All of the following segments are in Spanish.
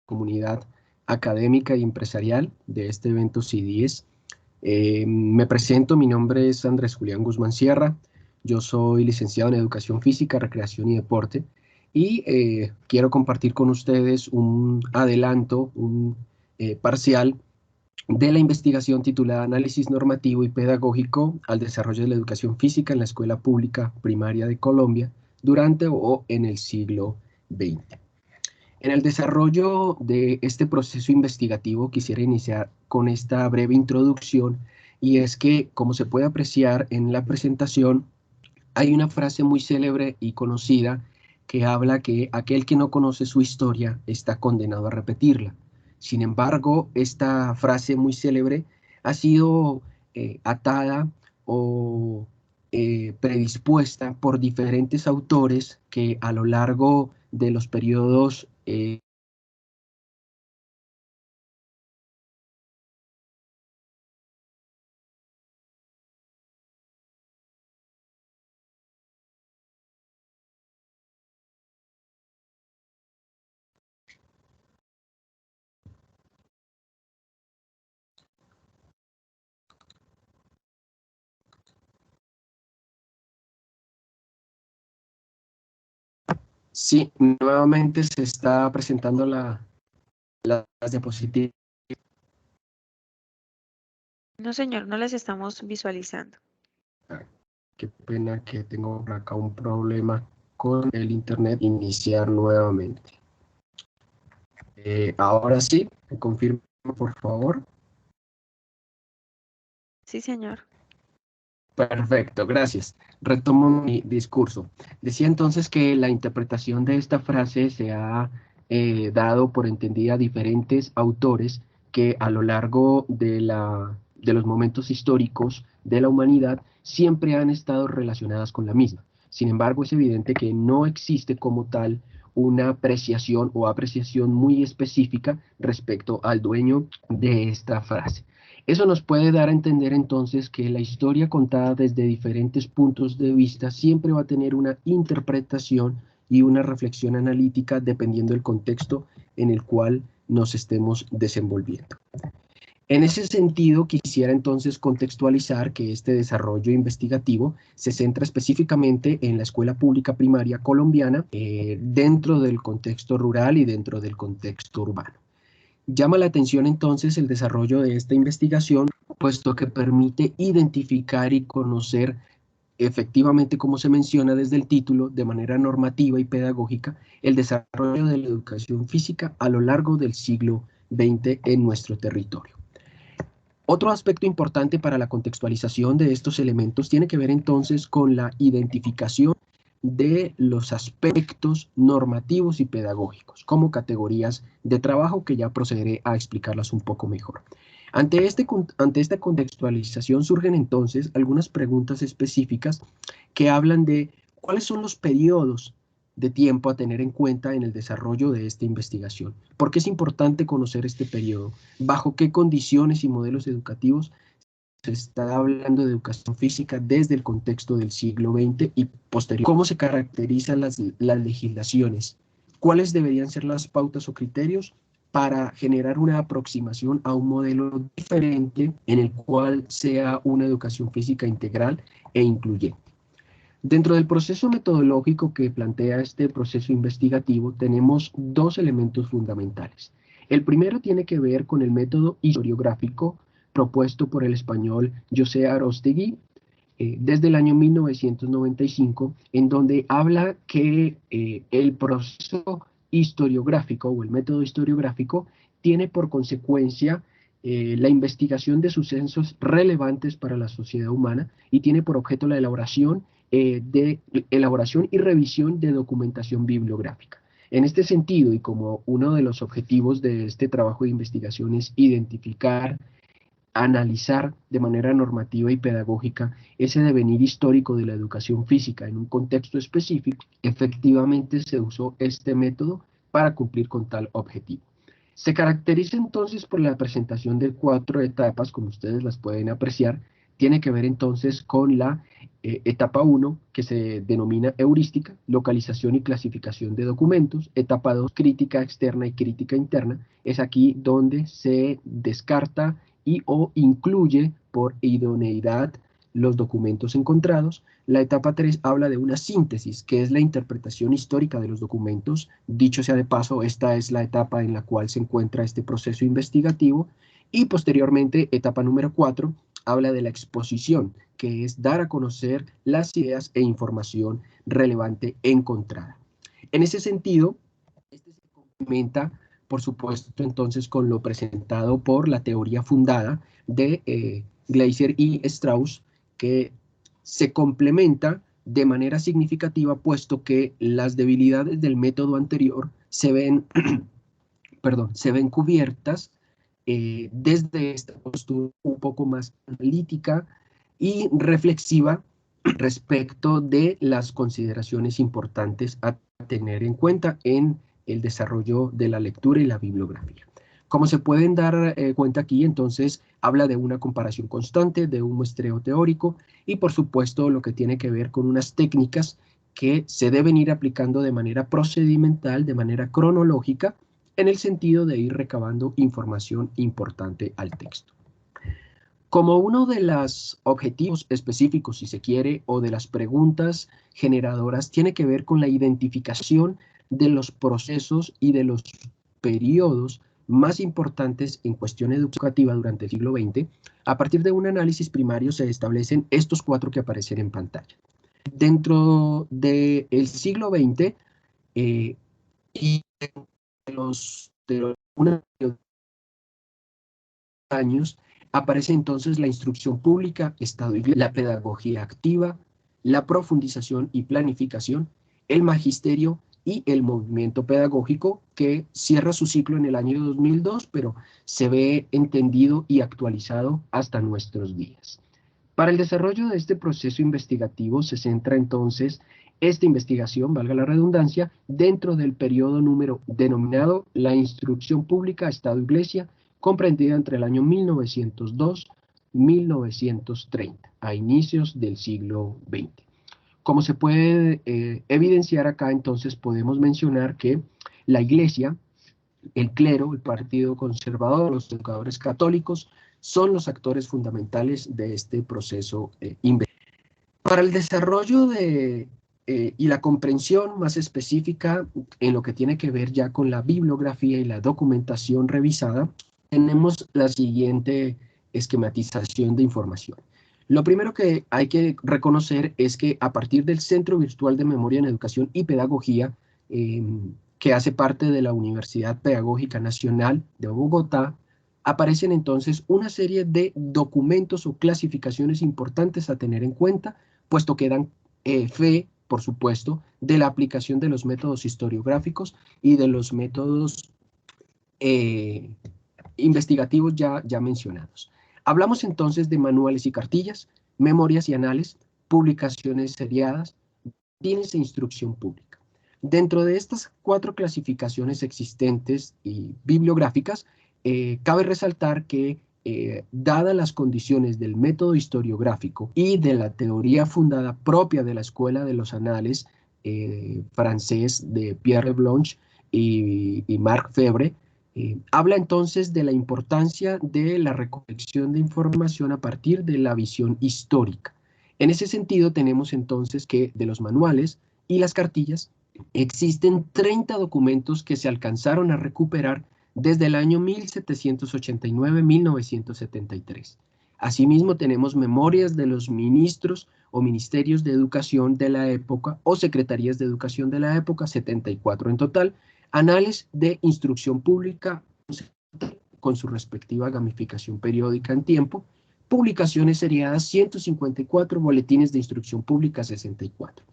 comunidad académica y empresarial de este evento CIDIES. Me presento, mi nombre es Andrés Julián Guzmán Sierra, yo soy licenciado en Educación Física, Recreación y Deporte, y quiero compartir con ustedes un adelanto, un parcial de la investigación titulada Análisis normativo y pedagógico al desarrollo de la educación física en la escuela pública primaria de Colombia durante o en el siglo XX. En el desarrollo de este proceso investigativo quisiera iniciar con esta breve introducción, y es que, como se puede apreciar en la presentación, hay una frase muy célebre y conocida que habla que aquel que no conoce su historia está condenado a repetirla. Sin embargo, esta frase muy célebre ha sido atada o predispuesta por diferentes autores que a lo largo de los periodos sí, nuevamente se está presentando las diapositivas. No, señor, no las estamos visualizando. Qué pena que tengo por acá un problema con el internet. Iniciar nuevamente. Ahora sí, me confirma por favor. Sí, señor. Perfecto, gracias. Retomo mi discurso. Decía entonces que la interpretación de esta frase se ha dado por entendida a diferentes autores que a lo largo de los momentos históricos de la humanidad siempre han estado relacionadas con la misma. Sin embargo, es evidente que no existe como tal una apreciación o apreciación muy específica respecto al dueño de esta frase. Eso nos puede dar a entender entonces que la historia contada desde diferentes puntos de vista siempre va a tener una interpretación y una reflexión analítica dependiendo del contexto en el cual nos estemos desenvolviendo. En ese sentido, quisiera entonces contextualizar que este desarrollo investigativo se centra específicamente en la escuela pública primaria colombiana, dentro del contexto rural y dentro del contexto urbano. Llama la atención entonces el desarrollo de esta investigación, puesto que permite identificar y conocer efectivamente, como se menciona desde el título, de manera normativa y pedagógica, el desarrollo de la educación física a lo largo del siglo XX en nuestro territorio. Otro aspecto importante para la contextualización de estos elementos tiene que ver entonces con la identificación de los aspectos normativos y pedagógicos como categorías de trabajo, que ya procederé a explicarlas un poco mejor. Ante esta contextualización surgen entonces algunas preguntas específicas que hablan de cuáles son los periodos de tiempo a tener en cuenta en el desarrollo de esta investigación. ¿Por qué es importante conocer este periodo? ¿Bajo qué condiciones y modelos educativos se está hablando de educación física desde el contexto del siglo XX y posterior? ¿Cómo se caracterizan las legislaciones? ¿Cuáles deberían ser las pautas o criterios para generar una aproximación a un modelo diferente en el cual sea una educación física integral e incluyente? Dentro del proceso metodológico que plantea este proceso investigativo, tenemos dos elementos fundamentales. El primero tiene que ver con el método historiográfico propuesto por el español José Aróstegui desde el año 1995, en donde habla que el proceso historiográfico o el método historiográfico tiene por consecuencia la investigación de sucesos relevantes para la sociedad humana y tiene por objeto la elaboración y revisión de documentación bibliográfica. En este sentido, y como uno de los objetivos de este trabajo de investigación es identificar, analizar de manera normativa y pedagógica ese devenir histórico de la educación física en un contexto específico, efectivamente se usó este método para cumplir con tal objetivo. Se caracteriza entonces por la presentación de 4 etapas, como ustedes las pueden apreciar, tiene que ver entonces con la etapa 1, que se denomina heurística, localización y clasificación de documentos. Etapa 2, crítica externa y crítica interna. Es aquí donde se descarta y o incluye por idoneidad los documentos encontrados. La etapa 3 habla de una síntesis, que es la interpretación histórica de los documentos. Dicho sea de paso, esta es la etapa en la cual se encuentra este proceso investigativo. Y posteriormente, etapa número 4, habla de la exposición, que es dar a conocer las ideas e información relevante encontrada. En ese sentido, este se complementa, por supuesto, entonces con lo presentado por la teoría fundada de Gleiser y Strauss, que se complementa de manera significativa, puesto que las debilidades del método anterior se ven, se ven cubiertas desde esta postura un poco más analítica y reflexiva respecto de las consideraciones importantes a tener en cuenta en el desarrollo de la lectura y la bibliografía. Como se pueden dar cuenta aquí, entonces habla de una comparación constante, de un muestreo teórico y por supuesto lo que tiene que ver con unas técnicas que se deben ir aplicando de manera procedimental, de manera cronológica, en el sentido de ir recabando información importante al texto. Como uno de los objetivos específicos, si se quiere, o de las preguntas generadoras, tiene que ver con la identificación de los procesos y de los periodos más importantes en cuestión educativa durante el siglo XX, a partir de un análisis primario se establecen estos 4 que aparecen en pantalla. Dentro del siglo XX, y de los años, aparece entonces la instrucción pública, Estado y la pedagogía activa, la profundización y planificación, el magisterio y el movimiento pedagógico, que cierra su ciclo en el año 2002, pero se ve entendido y actualizado hasta nuestros días. Para el desarrollo de este proceso investigativo se centra entonces esta investigación, valga la redundancia, dentro del periodo número denominado la instrucción pública Estado-Iglesia, comprendida entre el año 1902-1930, a inicios del siglo XX. Como se puede evidenciar acá, entonces podemos mencionar que la Iglesia, el clero, el partido conservador, los educadores católicos, son los actores fundamentales de este proceso investigativo. Para el desarrollo y la comprensión más específica en lo que tiene que ver ya con la bibliografía y la documentación revisada, tenemos la siguiente esquematización de información. Lo primero que hay que reconocer es que a partir del Centro Virtual de Memoria en Educación y Pedagogía, que hace parte de la Universidad Pedagógica Nacional de Bogotá, aparecen entonces una serie de documentos o clasificaciones importantes a tener en cuenta, puesto que dan fe, por supuesto, de la aplicación de los métodos historiográficos y de los métodos investigativos ya mencionados. Hablamos entonces de manuales y cartillas, memorias y anales, publicaciones seriadas, boletines e instrucción pública. Dentro de estas 4 clasificaciones existentes y bibliográficas, cabe resaltar que, dadas las condiciones del método historiográfico y de la teoría fundada propia de la Escuela de los Anales francés de Pierre Blanche y Marc Febre, habla entonces de la importancia de la recolección de información a partir de la visión histórica. En ese sentido, tenemos entonces que de los manuales y las cartillas existen 30 documentos que se alcanzaron a recuperar desde el año 1789-1973. Asimismo, tenemos memorias de los ministros o ministerios de educación de la época o secretarías de educación de la época, 74 en total, anales de instrucción pública con su respectiva gamificación periódica en tiempo, publicaciones seriadas 154, boletines de instrucción pública 64.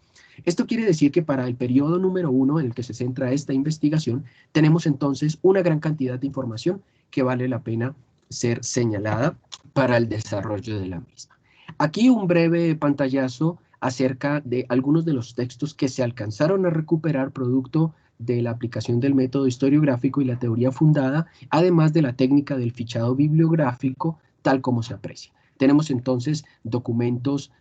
Esto quiere decir que para el periodo número 1 en el que se centra esta investigación, tenemos entonces una gran cantidad de información que vale la pena ser señalada para el desarrollo de la misma. Aquí un breve pantallazo acerca de algunos de los textos que se alcanzaron a recuperar producto de la aplicación del método historiográfico y la teoría fundada, además de la técnica del fichado bibliográfico, tal como se aprecia. Tenemos entonces documentos,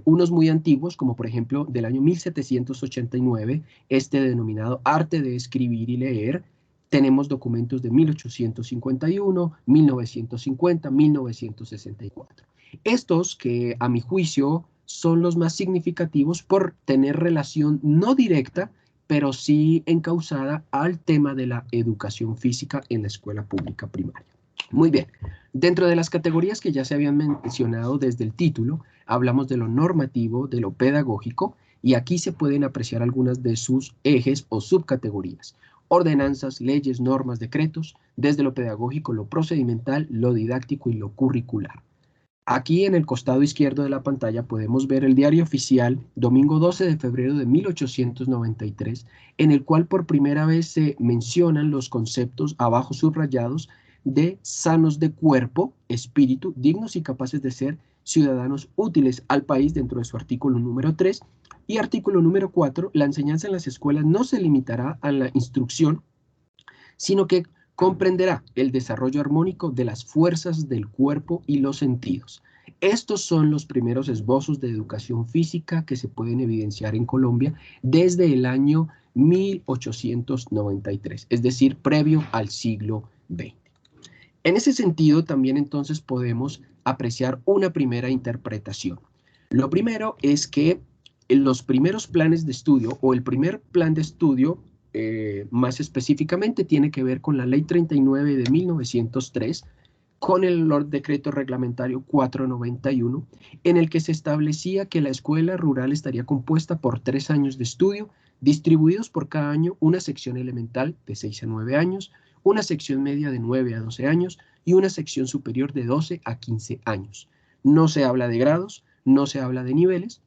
unos muy antiguos, como por ejemplo del año 1789, este denominado Arte de Escribir y Leer. Tenemos documentos de 1851, 1950, 1964. Estos que a mi juicio son los más significativos por tener relación no directa, pero sí encausada al tema de la educación física en la escuela pública primaria. Muy bien, dentro de las categorías que ya se habían mencionado desde el título, hablamos de lo normativo, de lo pedagógico, y aquí se pueden apreciar algunas de sus ejes o subcategorías. Ordenanzas, leyes, normas, decretos, desde lo pedagógico, lo procedimental, lo didáctico y lo curricular. Aquí en el costado izquierdo de la pantalla podemos ver el diario oficial, domingo 12 de febrero de 1893, en el cual por primera vez se mencionan los conceptos abajo subrayados de sanos de cuerpo, espíritu, dignos y capaces de ser ciudadanos útiles al país dentro de su artículo número 3. Y artículo número 4, la enseñanza en las escuelas no se limitará a la instrucción, sino que comprenderá el desarrollo armónico de las fuerzas del cuerpo y los sentidos. Estos son los primeros esbozos de educación física que se pueden evidenciar en Colombia desde el año 1893, es decir, previo al siglo XX. En ese sentido, también entonces podemos apreciar una primera interpretación. Lo primero es que los primeros planes de estudio o el primer plan de estudio más específicamente tiene que ver con la Ley 39 de 1903, con el decreto reglamentario 491, en el que se establecía que la escuela rural estaría compuesta por 3 años de estudio, distribuidos por cada año una sección elemental de 6 a 9 años, una sección media de 9 a 12 años y una sección superior de 12 a 15 años. No se habla de grados, no se habla de niveles,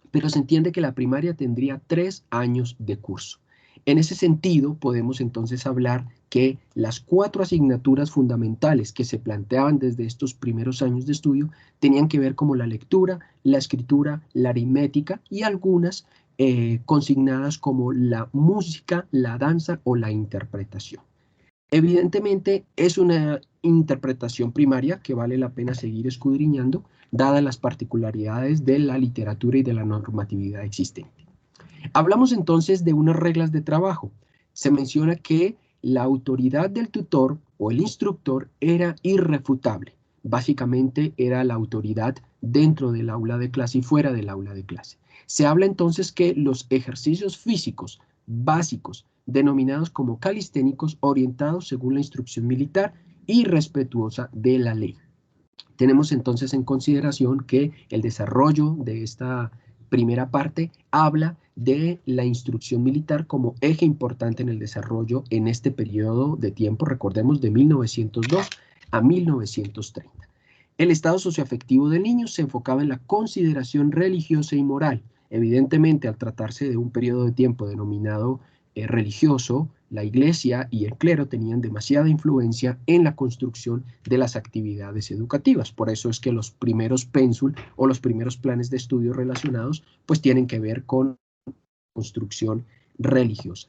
pero se entiende que la primaria tendría 3 años de curso. En ese sentido, podemos entonces hablar que las 4 asignaturas fundamentales que se planteaban desde estos primeros años de estudio tenían que ver como la lectura, la escritura, la aritmética y algunas consignadas como la música, la danza o la interpretación. Evidentemente es una interpretación primaria que vale la pena seguir escudriñando, dadas las particularidades de la literatura y de la normatividad existente. Hablamos entonces de unas reglas de trabajo. Se menciona que la autoridad del tutor o el instructor era irrefutable. Básicamente era la autoridad dentro del aula de clase y fuera del aula de clase. Se habla entonces que los ejercicios físicos básicos, denominados como calisténicos, orientados según la instrucción militar y respetuosa de la ley. Tenemos entonces en consideración que el desarrollo de esta primera parte habla de la instrucción militar como eje importante en el desarrollo en este periodo de tiempo, recordemos, de 1902 a 1930. El estado socioafectivo del niño se enfocaba en la consideración religiosa y moral. Evidentemente, al tratarse de un periodo de tiempo denominado religioso, la iglesia y el clero tenían demasiada influencia en la construcción de las actividades educativas. Por eso es que los primeros pénsul o los primeros planes de estudio relacionados pues tienen que ver con construcción religiosa.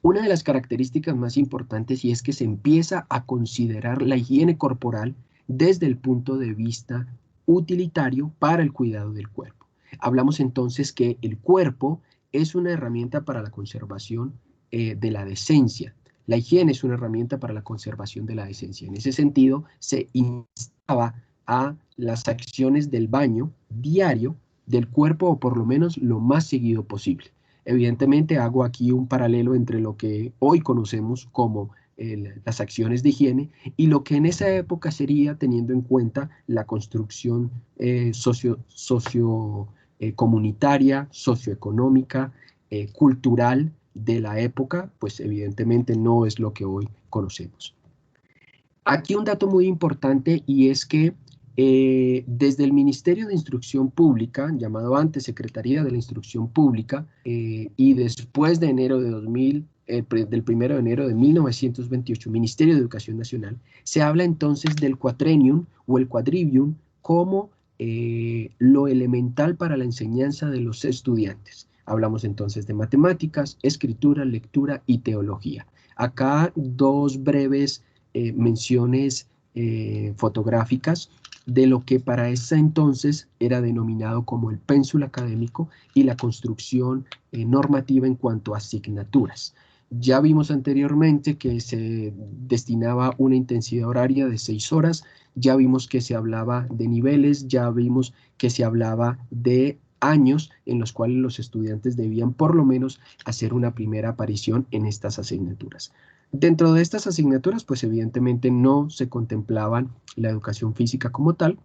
Una de las características más importantes y es que se empieza a considerar la higiene corporal desde el punto de vista utilitario para el cuidado del cuerpo. Hablamos entonces que el cuerpo es una herramienta para la conservación de la decencia. La higiene es una herramienta para la conservación de la decencia. En ese sentido, se instaba a las acciones del baño diario del cuerpo o por lo menos lo más seguido posible. Evidentemente hago aquí un paralelo entre lo que hoy conocemos como las acciones de higiene y lo que en esa época sería teniendo en cuenta la construcción comunitaria, socioeconómica, cultural de la época, pues evidentemente no es lo que hoy conocemos. Aquí un dato muy importante y es que desde el Ministerio de Instrucción Pública, llamado antes Secretaría de la Instrucción Pública, y después de enero de 2000, del 1 de enero de 1928, Ministerio de Educación Nacional, se habla entonces del quatriennium o el quadrivium como lo elemental para la enseñanza de los estudiantes. Hablamos entonces de matemáticas, escritura, lectura y teología. Acá dos breves menciones fotográficas de lo que para ese entonces era denominado como el pénsul académico y la construcción normativa en cuanto a asignaturas. Ya vimos anteriormente que se destinaba una intensidad horaria de 6 horas, ya vimos que se hablaba de niveles, ya vimos que se hablaba de años en los cuales los estudiantes debían por lo menos hacer una primera aparición en estas asignaturas. Dentro de estas asignaturas, pues evidentemente no se contemplaban la educación física como tal,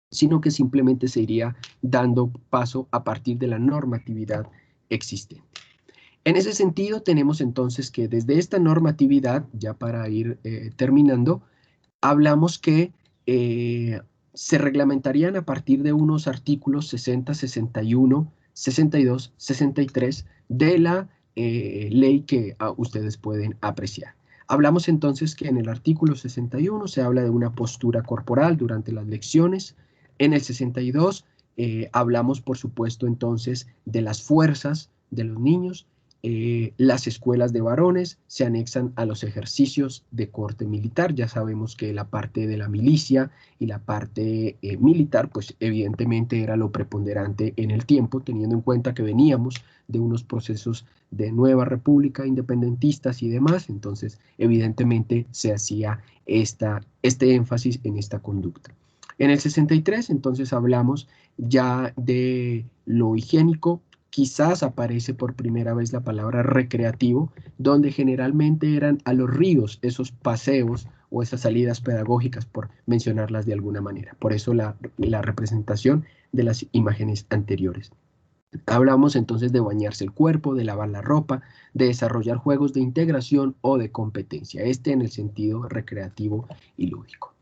sino que simplemente se iría dando paso a partir de la normatividad existente. En ese sentido, tenemos entonces que desde esta normatividad, ya para ir terminando, hablamos que se reglamentarían a partir de unos artículos 60, 61, 62, 63 de la ley que ustedes pueden apreciar. Hablamos entonces que en el artículo 61 se habla de una postura corporal durante las lecciones. En el 62 hablamos, por supuesto, entonces de las fuerzas de los niños. Las escuelas de varones se anexan a los ejercicios de corte militar. Ya sabemos que la parte de la milicia y la parte militar, pues evidentemente era lo preponderante en el tiempo, teniendo en cuenta que veníamos de unos procesos de nueva república, independentistas y demás, entonces evidentemente se hacía este énfasis en esta conducta. En el 63 entonces hablamos ya de lo higiénico. Quizás aparece por primera vez la palabra recreativo, donde generalmente eran a los ríos esos paseos o esas salidas pedagógicas, por mencionarlas de alguna manera. Por eso la representación de las imágenes anteriores. Hablamos entonces de bañarse el cuerpo, de lavar la ropa, de desarrollar juegos de integración o de competencia, en el sentido recreativo y lúdico.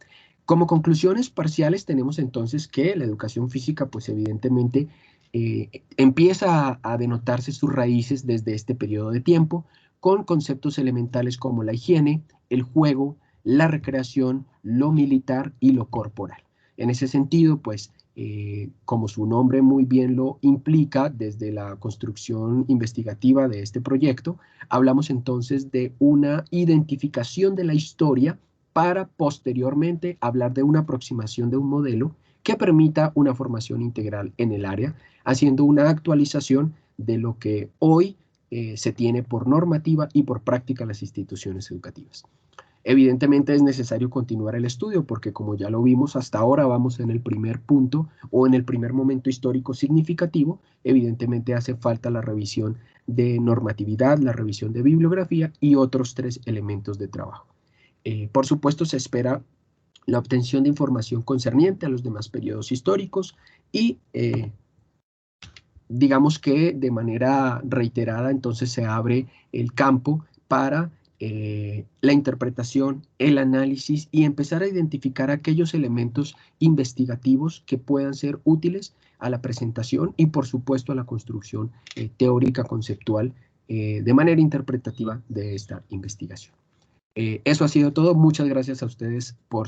Como conclusiones parciales tenemos entonces que la educación física, pues evidentemente, empieza a denotarse sus raíces desde este periodo de tiempo, con conceptos elementales como la higiene, el juego, la recreación, lo militar y lo corporal. En ese sentido, pues, como su nombre muy bien lo implica, desde la construcción investigativa de este proyecto, hablamos entonces de una identificación de la historia para posteriormente hablar de una aproximación de un modelo que permita una formación integral en el área, haciendo una actualización de lo que hoy se tiene por normativa y por práctica en las instituciones educativas. Evidentemente es necesario continuar el estudio porque, como ya lo vimos, hasta ahora vamos en el primer punto o en el primer momento histórico significativo. Evidentemente hace falta la revisión de normatividad, la revisión de bibliografía y otros 3 elementos de trabajo. Por supuesto, se espera la obtención de información concerniente a los demás periodos históricos y digamos que de manera reiterada entonces se abre el campo para la interpretación, el análisis y empezar a identificar aquellos elementos investigativos que puedan ser útiles a la presentación y por supuesto a la construcción teórica conceptual de manera interpretativa de esta investigación. Eso ha sido todo. Muchas gracias a ustedes por